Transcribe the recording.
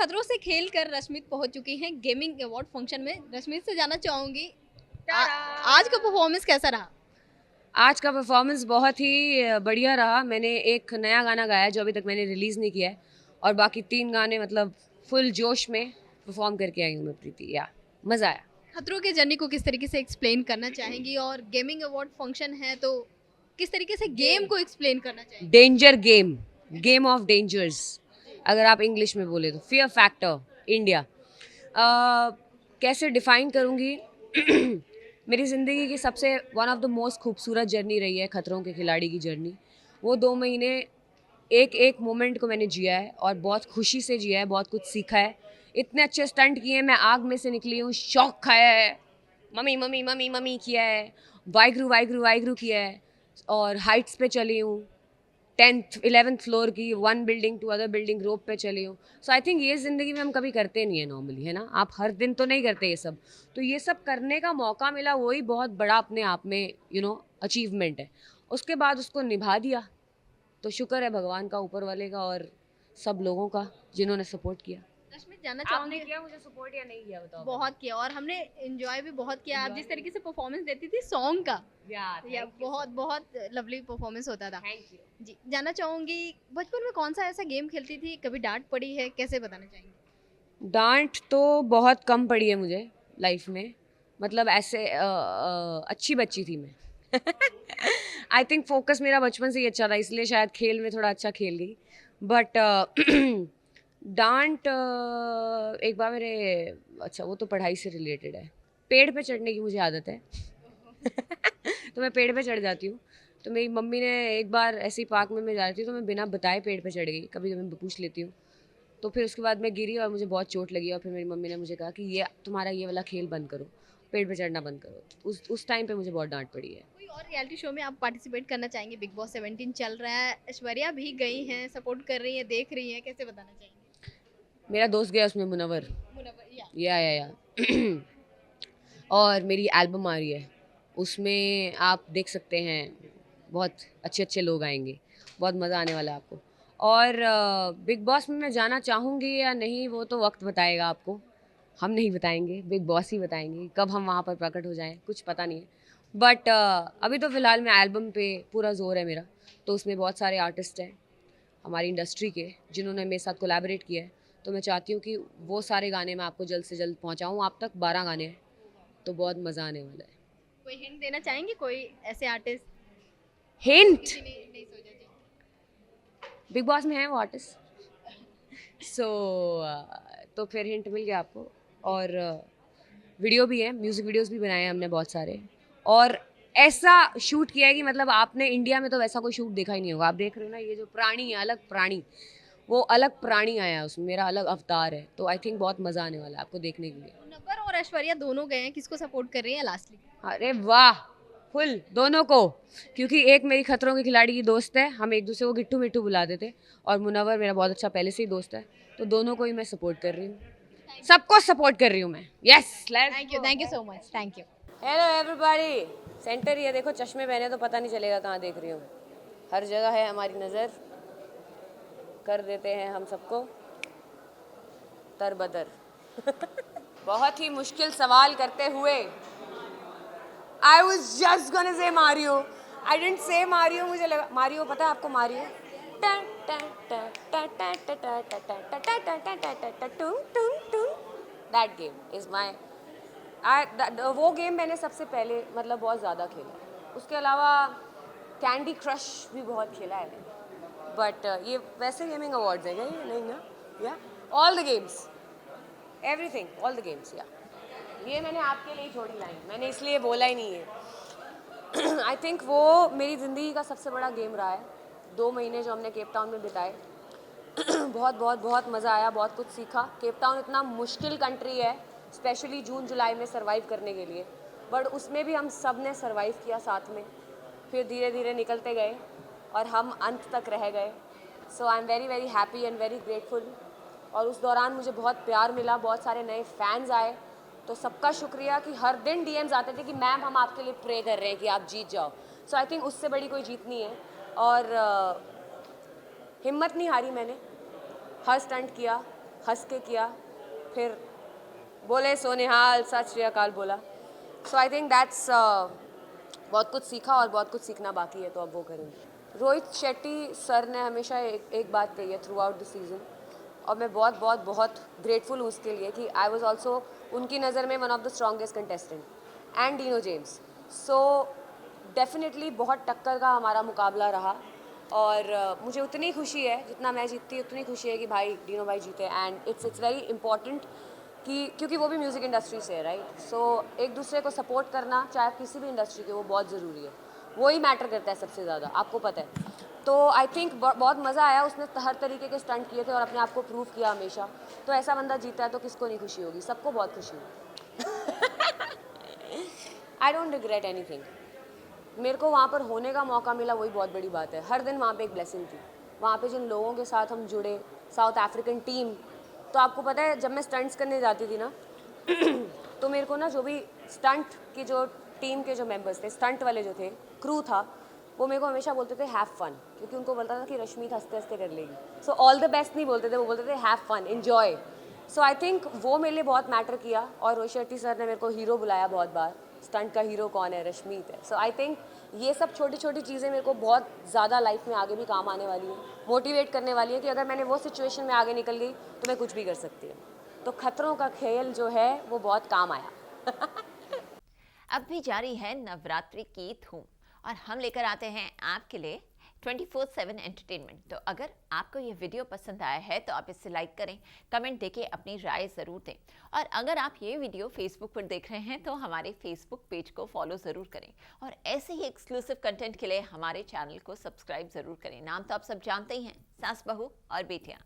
खतरों से खेल कर रश्मित पहुंच चुकी हैं गेमिंग अवार्ड फंक्शन में। रश्मित से जानना चाहूंगी आज का परफॉर्मेंस कैसा रहा? आज का परफॉर्मेंस बहुत ही बढ़िया रहा। मैंने एक नया गाना गाया जो अभी तक मैंने रिलीज़ नहीं किया है, और बाकी 3 गाने मतलब फुल जोश में परफॉर्म करके आई हूँ मैं प्रीति। या मज़ा आया। खतरों के जर्नी को किस तरीके से एक्सप्लेन करना चाहेंगी, और गेमिंग अवार्ड फंक्शन है तो किस तरीके से गेम को एक्सप्लेन करना चाहेंगी? Danger game, game of dangers अगर आप इंग्लिश में बोले तो। फियर फैक्टर इंडिया कैसे डिफाइन करूँगी? मेरी ज़िंदगी की सबसे वन ऑफ द मोस्ट खूबसूरत जर्नी रही है खतरों के खिलाड़ी की जर्नी। वो 2 महीने एक एक मोमेंट को मैंने जिया है और बहुत खुशी से जिया है, बहुत कुछ सीखा है। इतने अच्छे स्टंट किए हैं, मैं आग में से निकली हूँ, शॉक खाया है, मम्मी मम्मी मम्मी मम्मी किया है, वाइगरू वाइगरू वाइगरू किया है, और हाइट्स पे चली हूँ, 10th 11th फ्लोर की, one building to other building rope पे चली हूँ। सो आई थिंक ये ज़िंदगी में हम कभी करते नहीं है नॉर्मली, है ना? आप हर दिन तो नहीं करते ये सब। तो ये सब करने का मौका मिला, वही बहुत बड़ा अपने आप में अचीवमेंट है। उसके बाद उसको निभा दिया, तो शुक्र है भगवान का, ऊपर वाले का, और सब लोगों का जिन्होंने सपोर्ट किया। रश्मित जानना आपने चाहूंगी। किया मुझे सपोर्ट या नहीं किया बताओ? बहुत किया और हमने एंजॉय भी बहुत किया। आप Enjoy जिस तरीके से परफॉर्मेंस देती थी सॉन्ग का, या थैंक यू बहुत बहुत लवली परफॉर्मेंस होता था। Thank you. जी, जानना चाहूंगी बचपन में कौन सा ऐसा गेम खेलती थी, कभी डांट पड़ी है, कैसे बताना चाहेंगे? डांट तो बहुत कम पड़ी है मुझे लाइफ में। मतलब ऐसे अच्छी बच्ची थी मैं। आई थिंक फोकस मेरा बचपन से ही अच्छा था, इसलिए शायद खेल में थोड़ा अच्छा खेल गई। बट डांट एक बार मेरे, अच्छा वो तो पढ़ाई से रिलेटेड है। पेड़ पे चढ़ने की मुझे आदत है। तो मैं पेड़ पे चढ़ जाती हूँ। तो मेरी मम्मी ने एक बार ऐसे ही पार्क में मैं जा रही थी, तो मैं बिना बताए पेड़ पे चढ़ गई। कभी कभी मैं पूछ लेती हूँ। तो फिर उसके बाद मैं गिरी और मुझे बहुत चोट लगी, और फिर मेरी मम्मी ने मुझे कहा कि ये तुम्हारा ये वाला खेल बंद करो, पेड़ पे चढ़ना बंद करो। उस टाइम पे मुझे बहुत डांट पड़ी है। कोई और रियलिटी शो में आप पार्टिसिपेट करना चाहेंगे? बिग बॉस 17 चल रहा है, ऐश्वर्या भी गई हैं, सपोर्ट कर रही हैं, देख रही हैं, कैसे बताना चाहेंगे? मेरा दोस्त गया उसमें, मुनव्वर। मुनव्वर या और मेरी एल्बम आ रही है, उसमें आप देख सकते हैं, बहुत अच्छे अच्छे लोग आएंगे, बहुत मज़ा आने वाला है आपको। और बिग बॉस में मैं जाना चाहूँगी या नहीं वो तो वक्त बताएगा आपको। हम नहीं बताएंगे, बिग बॉस ही बताएंगे कब हम वहाँ पर प्रकट हो जाएं, कुछ पता नहीं है। बट अभी तो फ़िलहाल मैं एल्बम पे पूरा जोर है मेरा। तो उसमें बहुत सारे आर्टिस्ट हैं हमारी इंडस्ट्री के जिन्होंने मेरे साथ कोलैबोरेट किया है। तो मैं चाहती हूँ कि वो सारे गाने मैं आपको जल्द से जल्द पहुँचाऊँ। आप तक 12 गाने हैं, तो बहुत मज़ा आने वाला है। कोई हिंट देना चाहेंगे, कोई ऐसे आर्टिस्ट जो हिंट? किसी ने नहीं सोचा? जी। बिग बॉस में है वो आर्टिस्ट। सो तो फिर हिंट मिल गया आपको। और वीडियो भी है, म्यूज़िक वीडियोस भी बनाए हैं हमने बहुत सारे। और ऐसा शूट किया है कि मतलब आपने इंडिया में तो वैसा कोई शूट देखा ही नहीं होगा। आप देख रहे हो ना, ये जो प्राणी है, अलग प्राणी, वो अलग प्राणी आया है उसमें, मेरा अलग अवतार है। तो आई थिंक बहुत मज़ा आने वाला है आपको देखने के लिए। मुनव्वर और ऐश्वर्या दोनों गए हैं, किसको सपोर्ट कर रही हैं लास्टली? अरे वाह, फुल दोनों को। क्योंकि एक मेरी खतरों के खिलाड़ी की दोस्त है, हम एक दूसरे को गिट्टू मिट्टू बुलाते थे, और मुनव्वर मेरा बहुत अच्छा पहले से ही दोस्त है। तो दोनों को ही मैं सपोर्ट कर रही हूँ, सबको सपोर्ट कर रही हूँ मैं। Yes, let's thank you so much, thank you. Hello everybody. Centre ही है, देखो चश्मे पहने तो पता नहीं चलेगा कहाँ देख रही हूँ। हर जगह है हमारी नज़र, कर देते हैं हम सबको तरबदर। बहुत ही मुश्किल सवाल करते हुए, I was just gonna say Mario, I didn't say Mario, मुझे लगा मारियो, पता है आपको Mario? That game is my, वो गेम मैंने सबसे पहले मतलब बहुत ज़्यादा खेला है। उसके अलावा कैंडी क्रश भी बहुत खेला है। बट ये वैसे गेमिंग अवार्ड्स है क्या ये? नहीं ना? या all the games, everything, all the games. या ये मैंने आपके लिए छोड़ी लाइन, मैंने इसलिए बोला ही नहीं है। आई थिंक वो मेरी ज़िंदगी का सबसे बड़ा गेम रहा है। 2 महीने जो हमने केप टाउन में बिताए, बहुत बहुत बहुत मज़ा आया, बहुत कुछ सीखा। केप टाउन इतना मुश्किल कंट्री है, स्पेशली जून जुलाई में सर्वाइव करने के लिए, बट उसमें भी हम सब ने सर्वाइव किया साथ में। फिर धीरे धीरे निकलते गए और हम अंत तक रह गए। So I am very very happy and very grateful. और उस दौरान मुझे बहुत प्यार मिला, बहुत सारे नए फैंस आए, तो सबका शुक्रिया। कि हर दिन डीएम्स आते थे कि मैम हम आपके लिए प्रे कर रहे हैं कि आप जीत जाओ। सो आई थिंक उससे बड़ी कोई जीत नहीं है। और हिम्मत नहीं हारी मैंने, हर स्टंट किया, हंस के किया, फिर बोले सोनिहाल, सत श्री अकाल बोला. सो आई थिंक दैट्स बहुत कुछ सीखा और बहुत कुछ सीखना बाकी है, तो अब वो करेंगे. रोहित शेट्टी सर ने हमेशा एक बात कही है थ्रू आउट द सीज़न, और मैं बहुत बहुत बहुत ग्रेटफुल हूँ उसके लिए कि आई वॉज ऑल्सो उनकी नज़र में one of the strongest contestant and Dino James. So definitely बहुत टक्कर का हमारा मुकाबला रहा, और मुझे उतनी खुशी है जितना मैं जीतती उतनी खुशी है कि भाई डीनो भाई जीते. एंड इट्स वेरी इंपॉर्टेंट कि क्योंकि वो भी म्यूज़िक इंडस्ट्री से है, राइट. सो एक दूसरे को सपोर्ट करना चाहे किसी भी इंडस्ट्री के, वो बहुत ज़रूरी है. वो ही मैटर करता है सबसे ज़्यादा, आपको पता है. तो आई थिंक बहुत मज़ा आया. उसने हर तरीके के स्टंट किए थे और अपने आप को प्रूव किया हमेशा. तो ऐसा बंदा जीता है तो किसको नहीं खुशी होगी, सबको बहुत खुशी होगी. I don't regret anything. मेरे को वहाँ पर होने का मौका मिला, वही बहुत बड़ी बात है. हर दिन वहाँ पे एक ब्लेसिंग थी. वहाँ पे जिन लोगों के साथ हम जुड़े, साउथ अफ्रीकन टीम. तो आपको पता है जब मैं स्टंट्स करने जाती थी ना तो मेरे को ना जो भी स्टंट की जो टीम के जो मेंबर्स थे, स्टंट वाले जो थे, क्रू था, वो मेरे को हमेशा बोलते थे हैव फन, क्योंकि उनको बोलता था कि रश्मि हंसते हंसते कर लेगी. सो ऑल द बेस्ट नहीं बोलते थे, वो बोलते थे have fun, enjoy. So I think वो मेरे लिए बहुत मैटर किया. और रोहित शेट्टी सर ने मेरे को हीरो बुलाया बहुत बार. स्टंट का हीरो कौन है? रश्मीत है. सो आई थिंक ये सब छोटी छोटी चीज़ें मेरे को बहुत ज़्यादा लाइफ में आगे भी काम आने वाली है, मोटिवेट करने वाली है कि अगर मैंने वो सिचुएशन में आगे निकल गई तो मैं कुछ भी कर सकती हूँ. तो खतरों का खेल जो है वो बहुत काम आया. अब भी जारी है नवरात्रि की धूम और हम लेकर आते हैं आपके लिए 24/7 एंटरटेनमेंट. तो अगर आपको ये वीडियो पसंद आया है तो आप इसे लाइक करें, कमेंट देके अपनी राय ज़रूर दें. और अगर आप ये वीडियो फेसबुक पर देख रहे हैं तो हमारे फेसबुक पेज को फॉलो ज़रूर करें. और ऐसे ही एक्सक्लूसिव कंटेंट के लिए हमारे चैनल को सब्सक्राइब ज़रूर करें. नाम तो आप सब जानते ही हैं, सास बहू और बेटियाँ.